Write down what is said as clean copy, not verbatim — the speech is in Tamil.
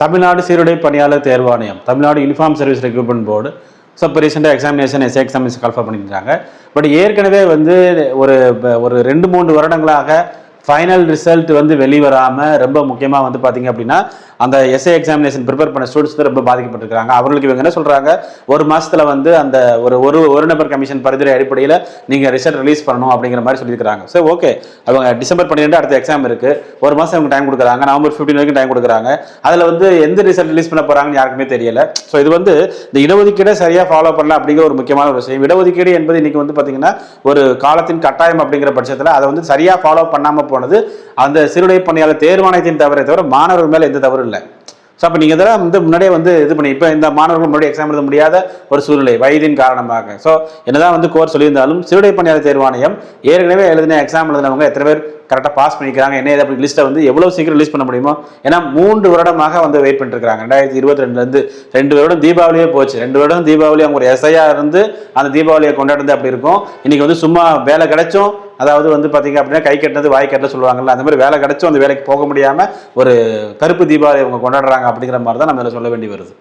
தமிழ்நாடு சீருடை பணியாளர் தேர்வாணையம், Tamil Nadu uniform service recruitment board. So இப்போ ரீசெண்டாக எக்ஸாமினேஷன் எக்ஸாமினேஷன் கால்ஃபர் பண்ணியிருக்காங்க. பட் ஏற்கனவே வந்து ஒரு ஒரு 2-3 வருடங்களாக ஃபைனல் ரிசல்ட் வந்து வெளிவராமல் ரொம்ப முக்கியமாக வந்து பார்த்தீங்க அப்படின்னா அந்த எஸ்ஏ எக்ஸாமினேஷன் ப்ரிப்பேர் பண்ண ஸ்டூடெண்ட்ஸ் தான் ரொம்ப பாதிக்கப்பட்டிருக்காங்க. அவர்களுக்கு இவங்க என்ன சொல்கிறாங்க, ஒரு மாதத்தில் வந்து அந்த ஒரு நபர் கமிஷன் பரிந்துரை அடிப்படையில் நீங்கள் ரிசல்ட் ரிலீஸ் பண்ணணும் அப்படிங்கிற மாதிரி சொல்லியிருக்காங்க. ஸோ ஓகே, அவங்க டிசம்பர் 12 அடுத்த எக்ஸாம் இருக்குது, ஒரு மாதம் அவங்க டைம் கொடுக்குறாங்க, நவம்பர் 15 வரைக்கும் டைம் கொடுக்குறாங்க. அதில் வந்து எந்த ரிசல்ட் ரிலீஸ் பண்ண போகிறாங்கன்னு யாருக்குமே தெரியல. ஸோ இது வந்து இந்த இடஒதுக்கீடை சரியாக ஃபாலோ பண்ணலாம் அப்படிங்கிற ஒரு முக்கியமான ஒரு விஷயம். இடஒதுக்கீடு என்பது இன்னைக்கு வந்து பார்த்தீங்கன்னா ஒரு காலத்தின் கட்டாயம் அப்படிங்கிற பட்சத்தில் அதை வந்து சரியாக ஃபாலோ பண்ணாமல் போனது அந்த சீருடை பணியாளர் தேர்வாணையத்தின் தவிர மாணவர்கள் மேலே எந்த தவறு இல்லை. ஸோ அப்போ நீங்கள் இதெல்லாம் வந்து முன்னாடியே வந்து இது பண்ணி இப்போ இந்த மாணவர்கள் முன்னாடி எக்ஸாம் எழுத முடியாத ஒரு சூழ்நிலை வயதின் காரணமாக. ஸோ என்னதான் வந்து கோர் சொல்லியிருந்தாலும் சீருடை பணியாளர் தேர்வாணையம் ஏற்கனவே எக்ஸாம் எழுதினவங்க எத்தனை பேர் கரெக்டாக பாஸ் பண்ணிக்கிறாங்க, என்ன இதை அப்படி லிஸ்ட்டை வந்து எவ்வளோ சீக்கிரம் ரிலீஸ் பண்ண முடியுமோ. ஏன்னா 3 வருடமாக வந்து வெயிட் பண்ணிருக்காங்க. 2022 2 வருடம் தீபாவளியே போச்சு. 2 வருடம் தீபாவளி அவங்க ஒரு எஸ்ஐயா இருந்து அந்த தீபாவளியை கொண்டாடுறது அப்படி இருக்கும். இன்னைக்கு வந்து சும்மா வேலை கிடைச்சும், அதாவது வந்து பார்த்தீங்க அப்படின்னா கை கட்டினது வாய் கட்ட சொல்லுவாங்கல்ல, அந்த மாதிரி வேலை கிடைச்சும் அந்த வேலைக்கு போக முடியாமல் ஒரு கருப்பு தீபாவளி அவங்க கொண்டாடுறாங்க அப்படிங்கிற மாதிரி தான் நம்ம இதில் சொல்ல வேண்டி வருது.